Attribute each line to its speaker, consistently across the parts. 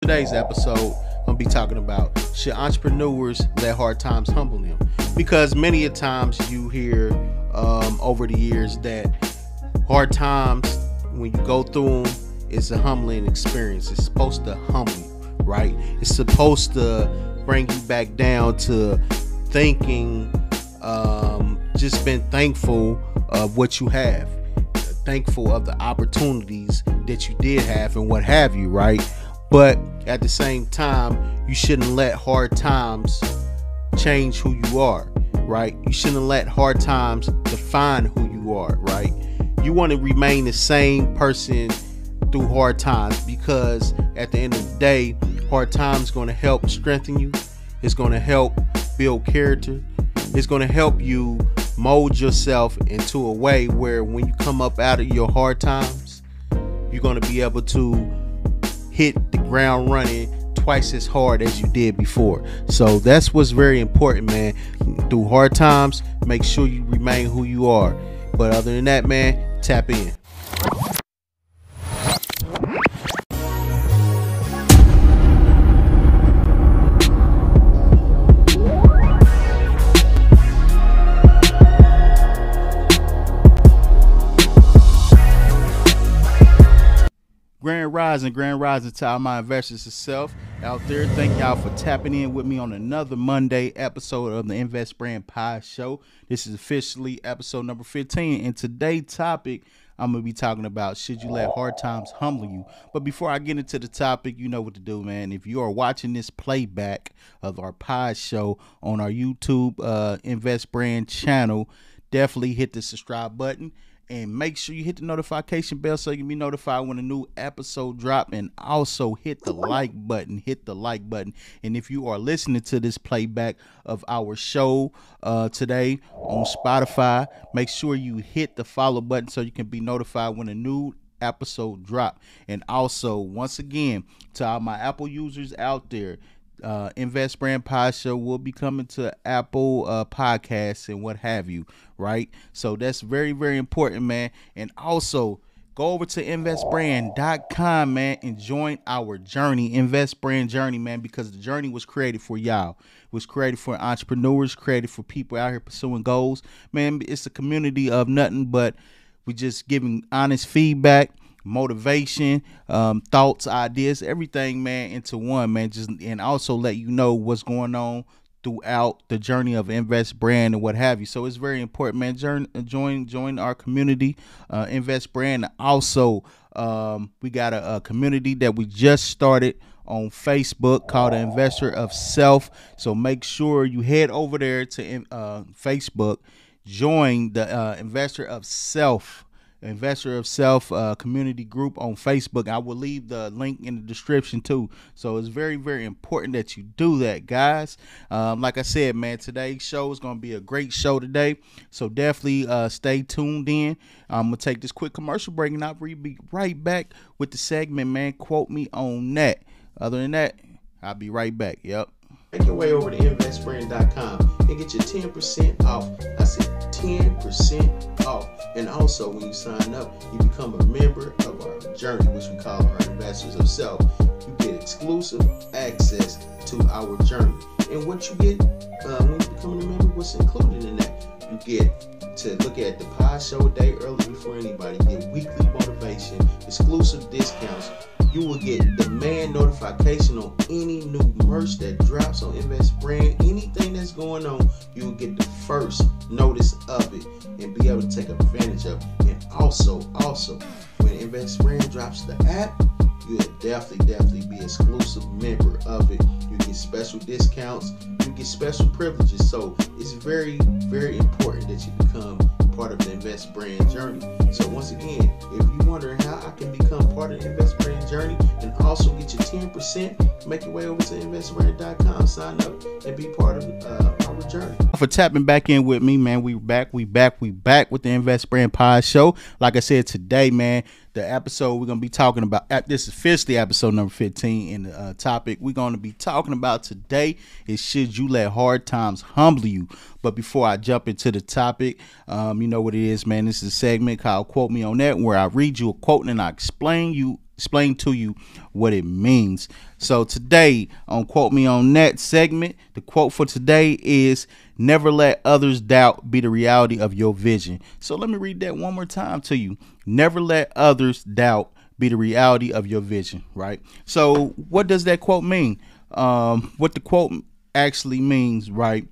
Speaker 1: Today's episode, I'm gonna be talking about should entrepreneurs let hard times humble them? Because many a times you hear over the years that hard times, when you go through them, it's a humbling experience. It's supposed to humble you, right? It's supposed to bring you back down to thinking, just been thankful of what you have, thankful of the opportunities that you did have and what have you, right? But at the same time, you shouldn't let hard times change who you are, right? You shouldn't let hard times define who you are, right? You want to remain the same person through hard times, because at the end of the day, hard times is going to help strengthen you. It's going to help build character. It's going to help you mold yourself into a way where when you come up out of your hard times, you're going to be able to hit the ground running twice as hard as you did before. So that's what's very important, man. Through hard times, make sure you remain who you are. But other than that, man, tap in. Grand rising to all my investors itself out there. Thank y'all for tapping in with me on another Monday episode of the Invest Brand Podshow. This is officially episode number 15, and today's topic I'm going to be talking about, should you let hard times humble you? But before I get into the topic, you know what to do, man. If you are watching this playback of our pod show on our YouTube Invest Brand channel, definitely hit the subscribe button. And make sure you hit the notification bell so you can be notified when a new episode drop. And also hit the like button. And if you are listening to this playback of our show today on Spotify, make sure you hit the follow button so you can be notified when a new episode drop. And also, once again, to all my Apple users out there, Invest Brand Podshow will be coming to Apple Podcasts and what have you, right? So that's very, very important, man. And also, go over to investbrand.com, man, and join our journey, Invest Brand Journey, man, because the journey was created for y'all. It was created for entrepreneurs, created for people out here pursuing goals. Man, it's a community of nothing but we just giving honest feedback, motivation, thoughts, ideas, everything, man, into one, man. Just and also let you know what's going on throughout the journey of Invest Brand and what have you. So it's very important, man. Join our community, Invest Brand. Also, we got a community that we just started on Facebook called the Investor of Self. So make sure you head over there to Facebook, join the Investor of Self community group on Facebook. I will leave the link in the description too. So it's very, very important that you do that, guys. Like I said, man, today's show is going to be a great show today. So definitely stay tuned in. I'm going to take this quick commercial break and I'll be right back with the segment, man. Quote me on that. Other than that, I'll be right back. Yep. Make your way over to investbrand.com and get your 10% off. I said 10% off. And also, when you sign up, you become a member of our journey, which we call our Investors of Self. You get exclusive access to our journey. And what you get when you become a member, what's included in that? You get to look at the pod show a day early before anybody. You get weekly motivation, exclusive discounts. You will get demand notification on any new merch that drops on Invest Brand. Anything that's going on, you will get the first notice of it and be able to take advantage of it. And also, when Invest Brand drops the app, you'll definitely be an exclusive member of it. You get special discounts, you get special privileges. So it's very, very important that you become part of the Invest Brand journey. So once again, if you're wondering how I can become part of the Invest Brand journey and also get your 10%, make your way over to investbrand.com, sign up, and be part of our journey. For tapping back in with me, man, we back with the Invest Brand Pod Show. Like I said, today, man, the episode we're going to be talking about, this is officially episode number 15, and the topic we're going to be talking about today is should you let hard times humble you? But before I jump into the topic, you know what it is, man. This is a segment called Quote Me on That, where I read you a quote and I explain explain to you what it means. So today on Quote Me On That segment, the quote for today is, never let others' doubt be the reality of your vision. So let me read that one more time to you. Never let others' doubt be the reality of your vision, right? So what does that quote mean? What the quote actually means, right?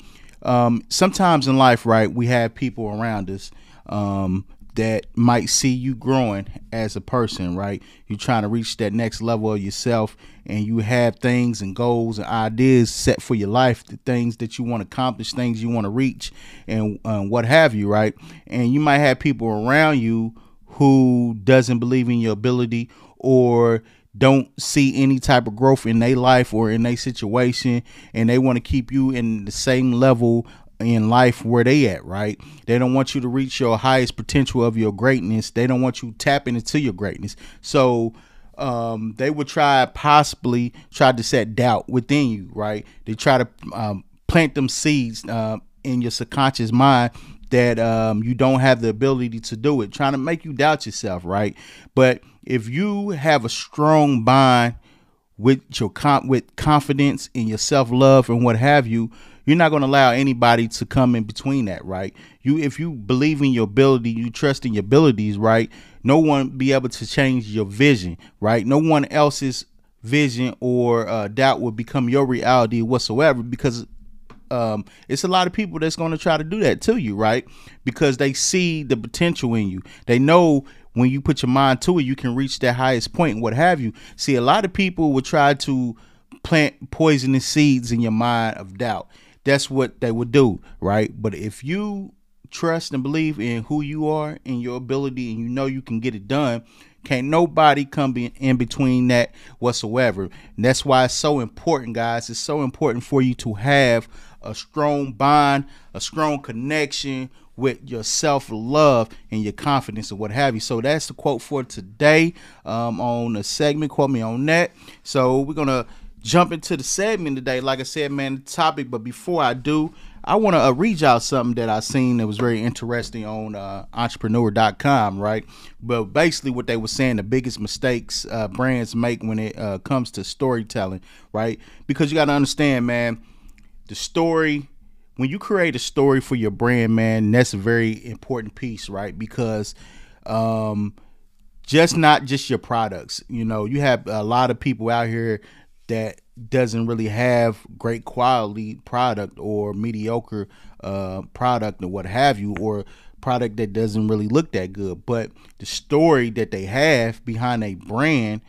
Speaker 1: Sometimes in life, right, we have people around us that might see you growing as a person, right? You're trying to reach that next level of yourself, and you have things and goals and ideas set for your life, the things that you want to accomplish, things you want to reach, and what have you, right? And you might have people around you who doesn't believe in your ability or don't see any type of growth in their life or in their situation, and they want to keep you in the same level in life where they at, right? They don't want you to reach your highest potential of your greatness. They don't want you tapping into your greatness. So they would possibly try to set doubt within you, right? They try to plant them seeds in your subconscious mind that you don't have the ability to do it, trying to make you doubt yourself, right? But if you have a strong bond with your with confidence in your self-love and what have you, you're not going to allow anybody to come in between that, right? If you believe in your ability, you trust in your abilities, right? No one be able to change your vision, right? No one else's vision or doubt will become your reality whatsoever, because it's a lot of people that's going to try to do that to you, right? Because they see the potential in you. They know when you put your mind to it, you can reach that highest point and what have you. See, a lot of people will try to plant poisonous seeds in your mind of doubt. That's what they would do, right? But if you trust and believe in who you are and your ability, and you know you can get it done, can't nobody come in between that whatsoever. And that's why it's so important, guys. It's so important for you to have a strong bond, a strong connection with your self-love and your confidence and what have you. So that's the quote for today on the segment. Quote me on that. So we're going to jump into the segment today. Like I said, man, the topic. But before I do, I want to read y'all something that I seen that was very interesting on entrepreneur.com, right? But basically what they were saying, the biggest mistakes brands make when it comes to storytelling, right? Because you got to understand, man, the story, when you create a story for your brand, man, that's a very important piece, right? Because just not just your products, you know, you have a lot of people out here that doesn't really have great quality product or mediocre product or what have you, or product that doesn't really look that good. But the story that they have behind a brand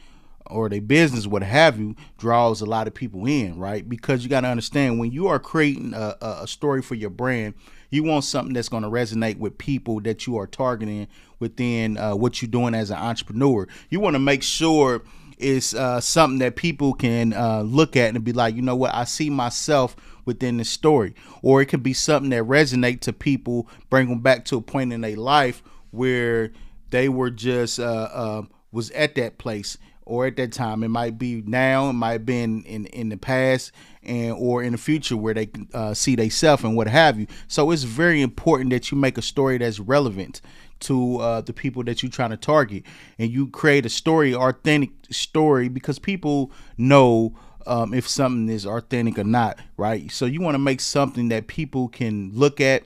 Speaker 1: or their business, what have you, draws a lot of people in, right? Because you got to understand, when you are creating a story for your brand, you want something that's going to resonate with people that you are targeting within what you're doing as an entrepreneur. You want to make sure it's something that people can look at and be like, you know what, I see myself within the story. Or it could be something that resonates to people, bring them back to a point in their life where they were just was at that place or at that time. It might be now, it might have been in the past, and or in the future where they can see themselves and what have you. So it's very important that you make a story that's relevant to the people that you're trying to target, and you create a story, authentic story, because people know if something is authentic or not, right? So you want to make something that people can look at,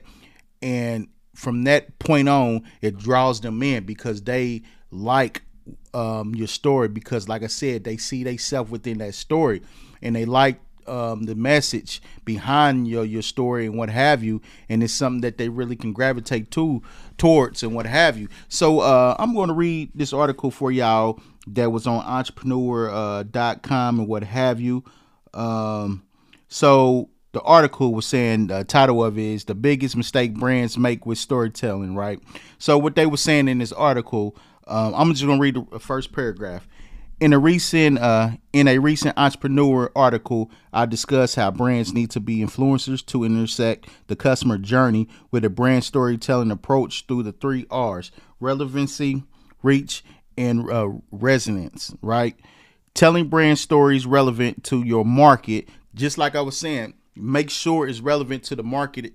Speaker 1: and from that point on, it draws them in because they like your story, because like I said, they see themselves within that story, and they like the message behind your story and what have you, and it's something that they really can gravitate towards and what have you. So I'm going to read this article for y'all that was on entrepreneur.com and what have you. So the article was saying, the title of it is "The Biggest Mistake Brands Make with Storytelling," right? So what they were saying in this article, I'm just going to read the first paragraph. In a recent entrepreneur article, I discussed how brands need to be influencers to intersect the customer journey with a brand storytelling approach through the 3 R's: relevancy, reach, and resonance, right? Telling brand stories relevant to your market, just like I was saying, make sure it's relevant to the market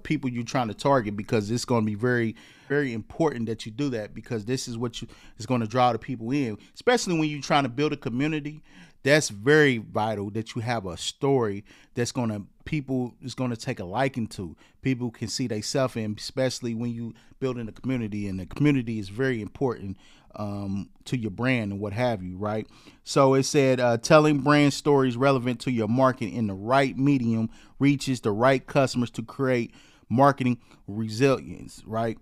Speaker 1: people you're trying to target, because it's going to be very, very important that you do that, because this is what is going to draw the people in, especially when you're trying to build a community. That's very vital that you have a story that's going to people is going to take a liking to. People can see themselves in, especially when you building a community, and the community is very important to your brand and what have you, right? So it said telling brand stories relevant to your market in the right medium reaches the right customers to create marketing resilience, right?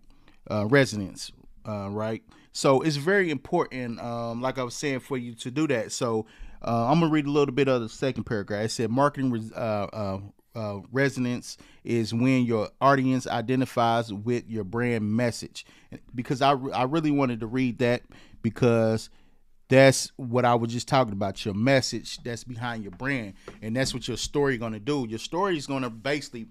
Speaker 1: Resonance, right? So it's very important, like I was saying, for you to do that. So I'm gonna read a little bit of the second paragraph. It said marketing resonance is when your audience identifies with your brand message. Because I really wanted to read that, because that's what I was just talking about, your message that's behind your brand. And that's what your story going to do. Your story is going to basically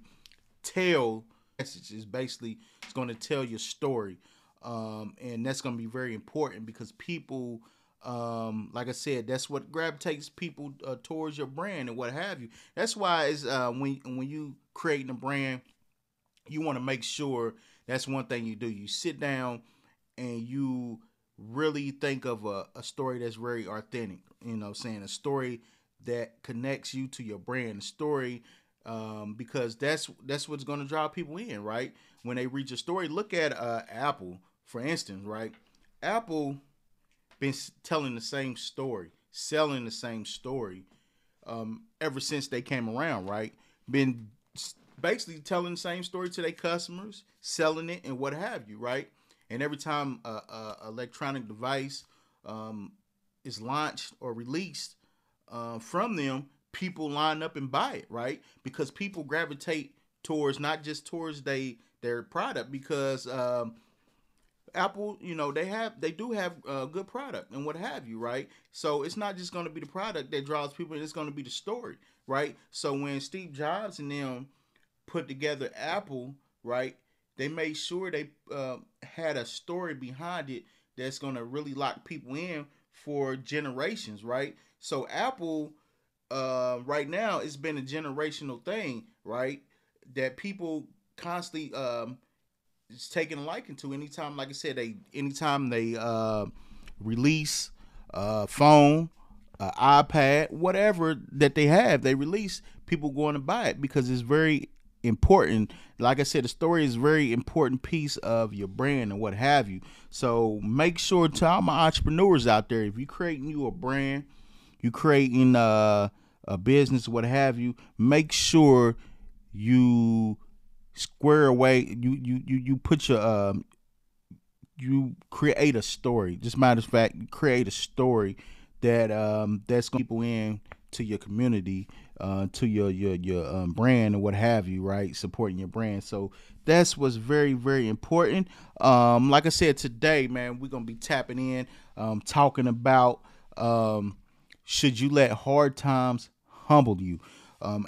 Speaker 1: tell messages. Basically, it's going to tell your story. And that's going to be very important, because people, like I said, that's what gravitates people towards your brand and what have you. That's why it's when you creating a brand, you want to make sure that's one thing you do. You sit down and you really think of a story that's very authentic. You know, saying a story that connects you to your brand, a story, because that's what's going to draw people in, right? When they read your story. Look at Apple, for instance, right? Apple been telling the same story, selling the same story ever since they came around, right? Been basically telling the same story to their customers, selling it and what have you, right? And every time a electronic device is launched or released from them, people line up and buy it, right? Because people gravitate towards, not just towards their product, because Apple, you know, they do have a good product and what have you, right? So it's not just going to be the product that draws people; it's going to be the story, right? So when Steve Jobs and them put together Apple, right, they made sure they had a story behind it that's going to really lock people in for generations, right? So Apple, right now, it's been a generational thing, right? That people constantly is taking a liking to. Anytime, like I said, anytime they release a phone, iPad, whatever that they have, they release, people going to buy it, because it's very important. Like I said, the story is a very important piece of your brand and what have you. So make sure, to all my entrepreneurs out there, if you're creating you a brand, you creating a business, what have you, make sure you square away, you put your you create a story. Just matter of fact, you create a story that that's going to people in to your community, to your brand and what have you, right? Supporting your brand. So that's what's very, very important. Like I said, today, man, we're gonna be tapping in, talking about should you let hard times humble you?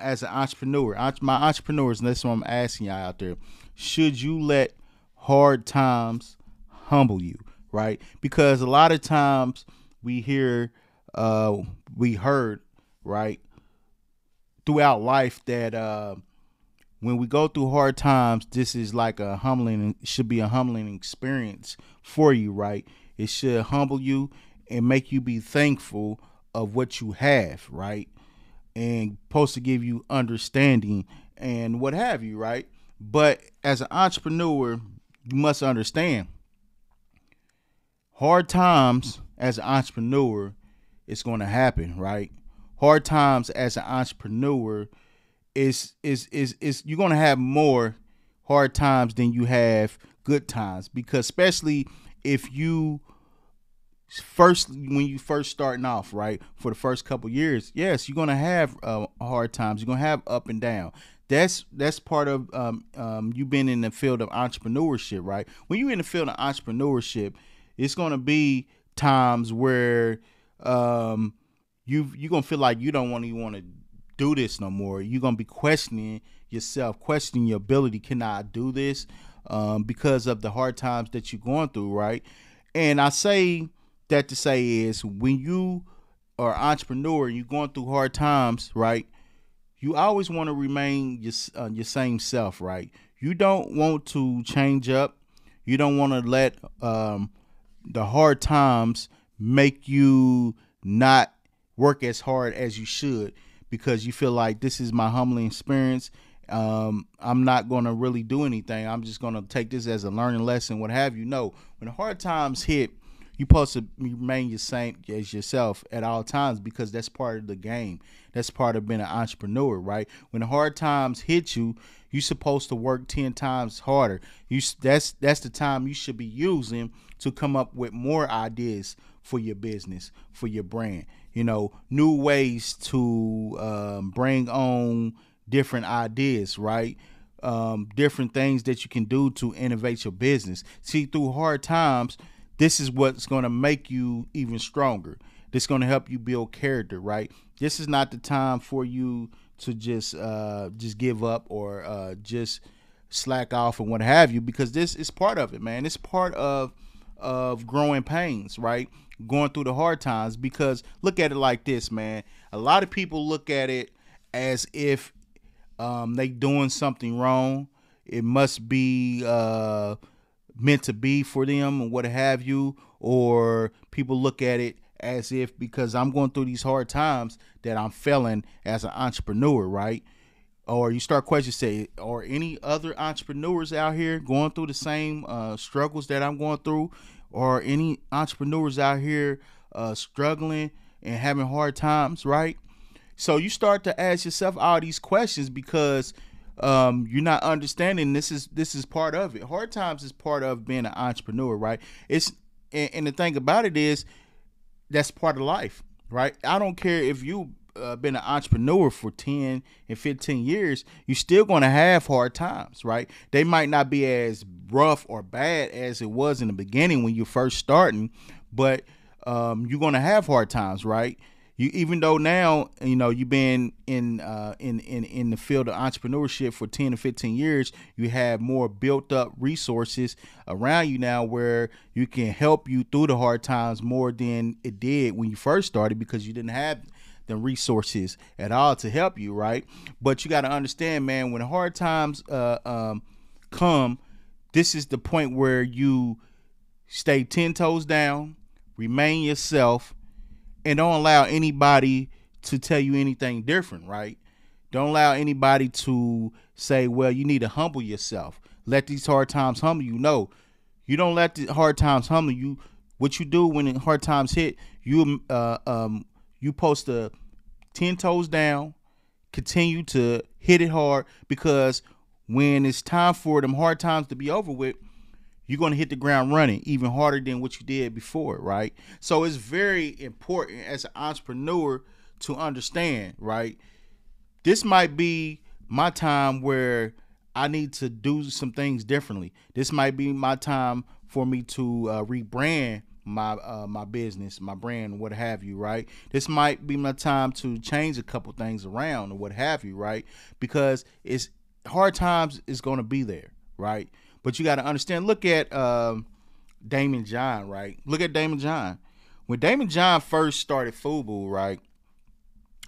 Speaker 1: As an entrepreneur, my entrepreneurs, and that's what I'm asking y'all out there, should you let hard times humble you, right? Because a lot of times we heard, right, throughout life that when we go through hard times, this is like should be a humbling experience for you, right? It should humble you and make you be thankful of what you have, right? And supposed to give you understanding and what have you, right? But as an entrepreneur, you must understand, hard times as an entrepreneur, it's going to happen, right? Hard times as an entrepreneur is you're going to have more hard times than you have good times, because especially if you when you first starting off, right, for the first couple years, yes, you're gonna have hard times. You're gonna have up and down. That's part of you being in the field of entrepreneurship, right? When you're in the field of entrepreneurship, it's gonna be times where you're gonna feel like you don't even want to do this no more. You're gonna be questioning yourself, questioning your ability. Can I do this? Because of the hard times that you're going through, right? And I say that to say is, when you are an entrepreneur and you're going through hard times, right, you always want to remain your same self, right? You don't want to change up. You don't want to let the hard times make you not work as hard as you should because you feel like this is my humbling experience. I'm not going to really do anything. I'm just going to take this as a learning lesson, what have you. No, when the hard times hit, you're supposed to remain the same as yourself at all times because that's part of the game. That's part of being an entrepreneur, right? When the hard times hit you, you're supposed to work 10 times harder. That's the time you should be using to come up with more ideas for your business, for your brand. New ways to bring on different ideas, right? Different things that you can do to innovate your business. See, through hard times, this is what's going to make you even stronger. This is going to help you build character, right? This is not the time for you to just give up or just slack off and what have you, because this is part of it, man. It's part of growing pains, right? Going through the hard times, because look at it like this, man. A lot of people look at it as if they doing something wrong. It must be meant to be for them and what have you, or people look at it as if because I'm going through these hard times that I'm failing as an entrepreneur, right? Or you start questions, say, are any other entrepreneurs out here going through the same struggles that I'm going through? Or any entrepreneurs out here struggling and having hard times, right? So you start to ask yourself all these questions because you're not understanding this is part of it. Hard times is part of being an entrepreneur, right? And the thing about it is that's part of life, right? I don't care if you been an entrepreneur for 10 and 15 years, you're still going to have hard times, right? They might not be as rough or bad as it was in the beginning when you're first starting, but you're going to have hard times, right? Even though now, you've been in the field of entrepreneurship for 10 to 15 years, you have more built up resources around you now where you can help you through the hard times more than it did when you first started, because you didn't have the resources at all to help you, right? But you got to understand, man, when hard times come, this is the point where you stay 10 toes down, remain yourself, and don't allow anybody to tell you anything different, right? Don't allow anybody to say, well, you need to humble yourself. Let these hard times humble you. No, you don't let the hard times humble you. What you do when the hard times hit, you post to 10 toes down, continue to hit it hard, because when it's time for them hard times to be over with, you're going to hit the ground running even harder than what you did before, right? So it's very important as an entrepreneur to understand, right? This might be my time where I need to do some things differently. This might be my time for me to rebrand my business, my brand, what have you, right? This might be my time to change a couple things around or what have you, right? Because it's hard times is going to be there, right? But you got to understand, look at Damon John, right? Look at Damon John. When Damon John first started FUBU, right?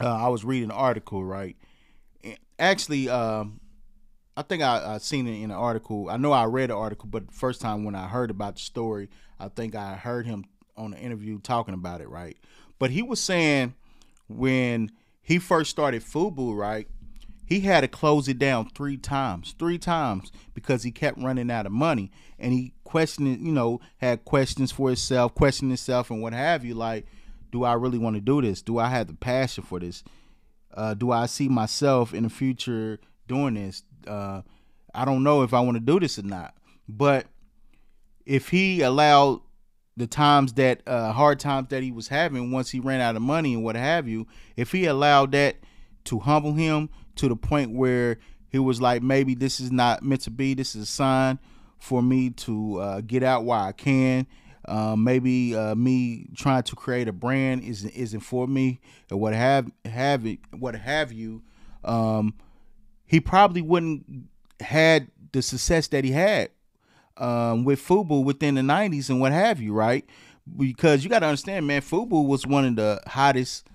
Speaker 1: I was reading an article, right? And actually, I think I seen it in an article. I know I read the article, but the first time when I heard about the story, I think I heard him on an interview talking about it, right? But he was saying when he first started FUBU, right, he had to close it down three times because he kept running out of money, and he had questions for himself, questioning himself and what have you, like, do I really want to do this? Do I have the passion for this? Do I see myself in the future doing this? I don't know if I want to do this or not. But if he allowed the times that hard times that he was having once he ran out of money and what have you, if he allowed that to humble him to the point where he was like, maybe this is not meant to be, this is a sign for me to get out while I can. Maybe me trying to create a brand isn't for me, or what have you. He probably wouldn't had the success that he had with FUBU within the 90s and what have you, right? Because you got to understand, man, FUBU was one of the hottest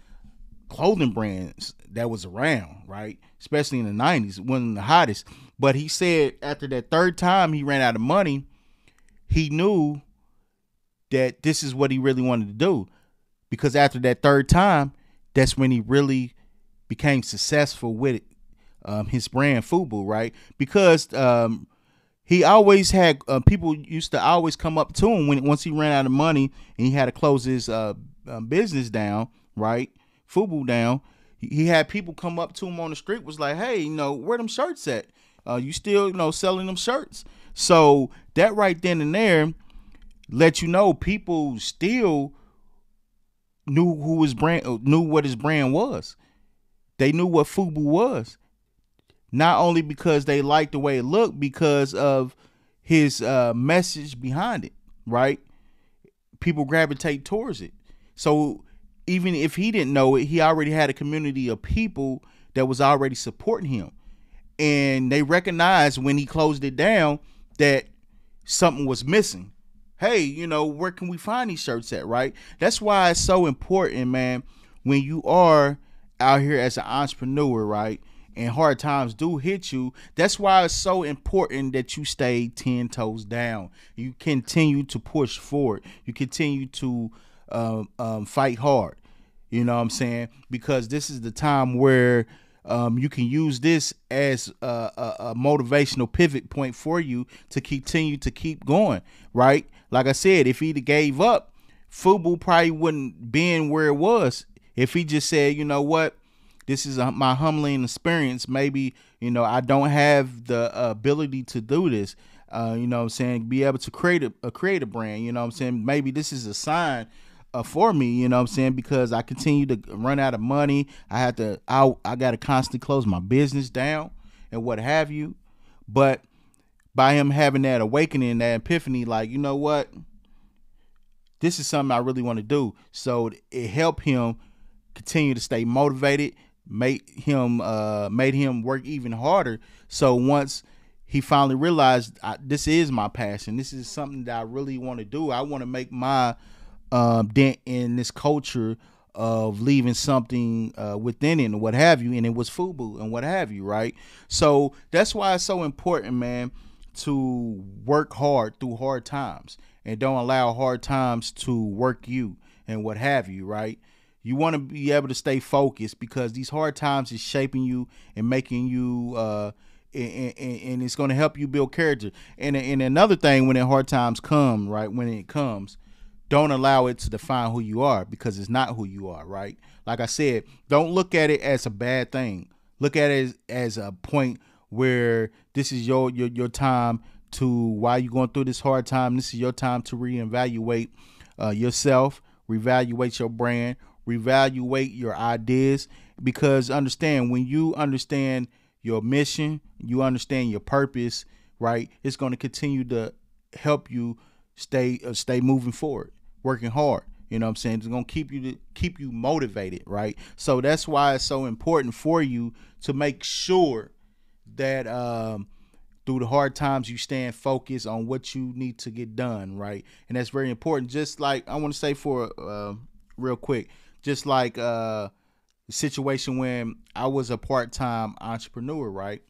Speaker 1: clothing brands that was around, right? Especially in the 90s, one of the hottest. But he said after that third time he ran out of money, he knew that this is what he really wanted to do. Because after that third time, that's when he really became successful with it, his brand FUBU, right? Because he always had people used to always come up to him once he ran out of money and he had to close his business down, right? FUBU down. He had people come up to him on the street, was like, hey, where them shirts at? You still, selling them shirts? So that right then and there let you know people still knew what his brand was. They knew what FUBU was. Not only because they liked the way it looked, because of his message behind it, right? People gravitate towards it. So even if he didn't know it, he already had a community of people that was already supporting him. And they recognized when he closed it down that something was missing. Hey, where can we find these shirts at, right? That's why it's so important, man, when you are out here as an entrepreneur, right? And hard times do hit you. That's why it's so important that you stay 10 toes down. You continue to push forward. You continue to fight hard. You know what I'm saying? Because this is the time where you can use this as a motivational pivot point for you to continue to keep going, right? Like I said, if he'd gave up, FUBU probably wouldn't been where it was. If he just said, you know what, this is my humbling experience. Maybe, I don't have the ability to do this. You know what I'm saying? Be able to create a brand. You know what I'm saying? Maybe this is a sign for me, you know what I'm saying? Because I continue to run out of money. I got to constantly close my business down and what have you. But by him having that awakening, that epiphany, like, you know what? This is something I really want to do. So it helped him continue to stay motivated, made him work even harder. So once he finally realized this is my passion, this is something that I really want to do. I want to make my dent in this culture of leaving something within it and what have you. And it was FUBU and what have you, right? So that's why it's so important, man, to work hard through hard times and don't allow hard times to work you and what have you, right? You want to be able to stay focused because these hard times is shaping you and making you and it's going to help you build character. And another thing, when the hard times come, right, when it comes, don't allow it to define who you are, because it's not who you are, right? Like I said, don't look at it as a bad thing. Look at it as a point where this is your time to, while you're going through this hard time, this is your time to reevaluate yourself, reevaluate your brand, reevaluate your ideas. Because understand, when you understand your mission, you understand your purpose, right? It's going to continue to help you stay moving forward, working hard. You know what I'm saying? It's going to keep you motivated, right? So that's why it's so important for you to make sure that through the hard times you stand focused on what you need to get done, right? And that's very important. Just like I want to say for real quick, just like the situation when I was a part-time entrepreneur, right?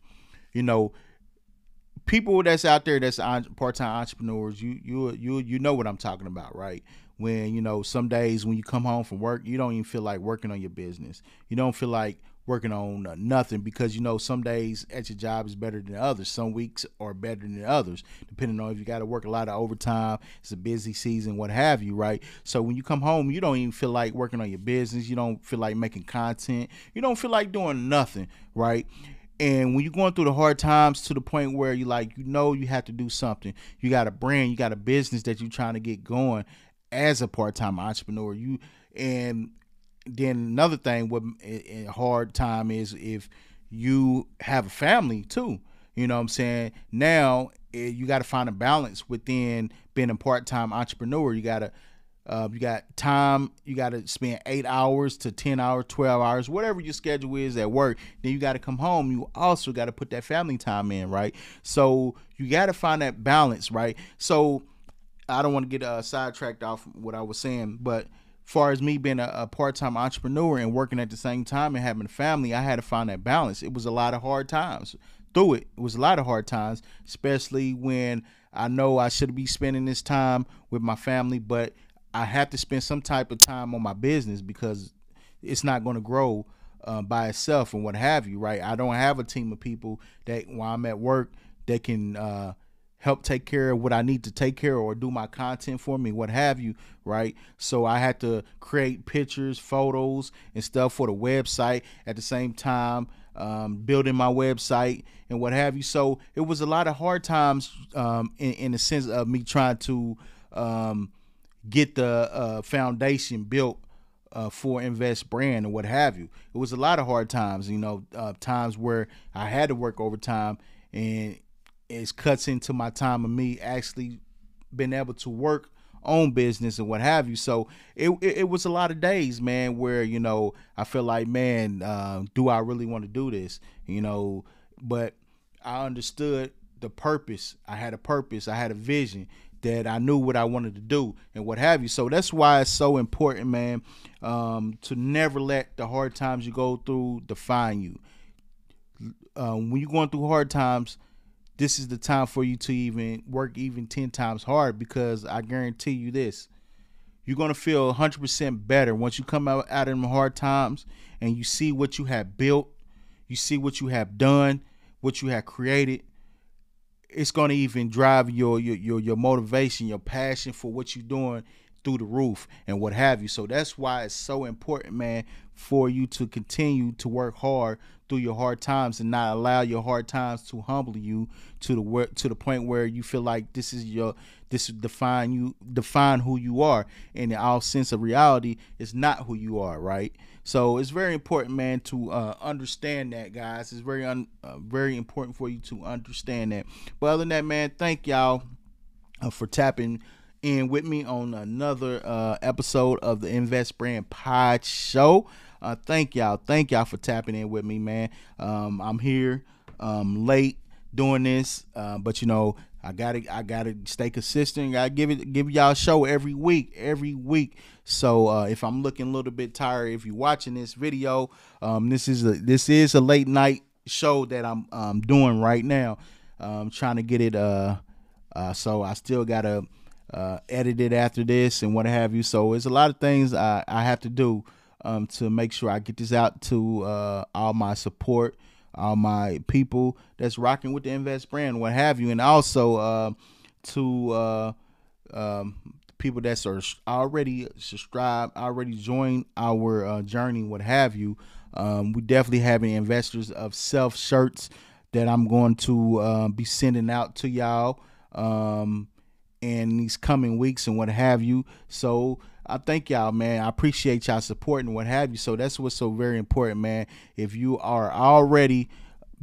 Speaker 1: People that's out there that's part-time entrepreneurs, you know what I'm talking about, right? When some days when you come home from work, you don't even feel like working on your business. You don't feel like working on nothing, because some days at your job is better than others. Some weeks are better than others, depending on if you got to work a lot of overtime, it's a busy season, what have you, right? So when you come home, you don't even feel like working on your business. You don't feel like making content. You don't feel like doing nothing, right? And when you're going through the hard times to the point where you have to do something, you got a brand, you got a business that you're trying to get going as a part-time entrepreneur. And then another thing, what a hard time is if you have a family too. You know what I'm saying? Now you got to find a balance within being a part-time entrepreneur. You got time, you got to spend 8 hours to 10 hours, 12 hours, whatever your schedule is at work. Then you got to come home. You also got to put that family time in, right? So you got to find that balance, right? So I don't want to get sidetracked off what I was saying, but far as me being a part-time entrepreneur and working at the same time and having a family, I had to find that balance. It was a lot of hard times through it. It was a lot of hard times, especially when I know I should be spending this time with my family, but I have to spend some type of time on my business because it's not going to grow by itself and what have you, right? I don't have a team of people that while I'm at work that can help take care of what I need to take care of or do my content for me, what have you, right? So I had to create pictures, photos, and stuff for the website at the same time, building my website and what have you. So it was a lot of hard times in the sense of me trying to get the foundation built for Invest brand and what have you. It was a lot of hard times, times where I had to work overtime, and it cuts into my time of me actually being able to work on business and what have you. So it was a lot of days, man, where, I feel like, man, do I really want to do this? But I understood the purpose. I had a purpose. I had a vision that I knew what I wanted to do and what have you. So that's why it's so important, man, to never let the hard times you go through define you. When you're going through hard times, this is the time for you to even work even 10 times hard, because I guarantee you this, you're going to feel 100% better once you come out of them hard times and you see what you have built, you see what you have done, what you have created. It's going to even drive your motivation, your passion for what you're doing through the roof and what have you. So that's why it's so important, man, for you to continue to work hard through your hard times and not allow your hard times to humble you to the point where you feel like this define who you are. And in all sense of reality, it's not who you are, right? So it's very important, man, to understand that, guys. It's very important for you to understand that. But other than that, man, thank y'all for tapping in with me on another episode of the Invest Brand Podshow. Thank y'all for tapping in with me, man. I'm here late doing this, but I gotta stay consistent. I give y'all a show every week. So if I'm looking a little bit tired, if you're watching this video, this is a late night show that I'm doing right now. I'm trying to get it. So I still gotta edit it after this and what have you. So it's a lot of things I have to do to make sure I get this out to all my support, all my people that's rocking with the Invest brand, what have you, and also to people that are already subscribed, already joined our journey, what have you. We definitely having Investors of Self shirts that I'm going to be sending out to y'all in these coming weeks and what have you. So I thank y'all, man. I appreciate y'all supporting what have you. So that's what's so very important, man. If you are already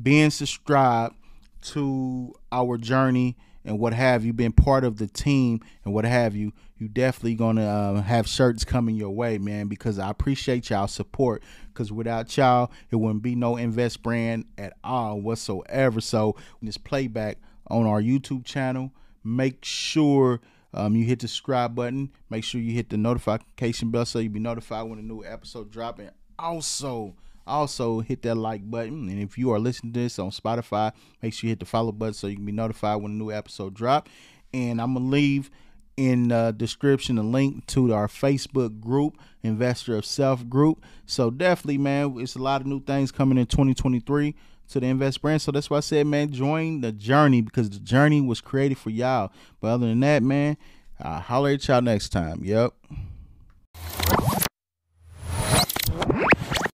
Speaker 1: being subscribed to our journey and what have you, been part of the team and what have you, you definitely gonna have shirts coming your way, man, because I appreciate y'all support, because without y'all, it wouldn't be no Invest brand at all whatsoever. So this playback on our YouTube channel, make sure you hit the subscribe button. Make sure you hit the notification bell so you'll be notified when a new episode drop. And also hit that like button. And if you are listening to this on Spotify, make sure you hit the follow button so you can be notified when a new episode drop. And I'm going to leave in the description a link to our Facebook group, Investor of Self group. So definitely, man, it's a lot of new things coming in 2023 to the Invest brand. So that's why I said, man, join the journey, because the journey was created for y'all. But other than that, man, I'll holler at y'all next time. Yep.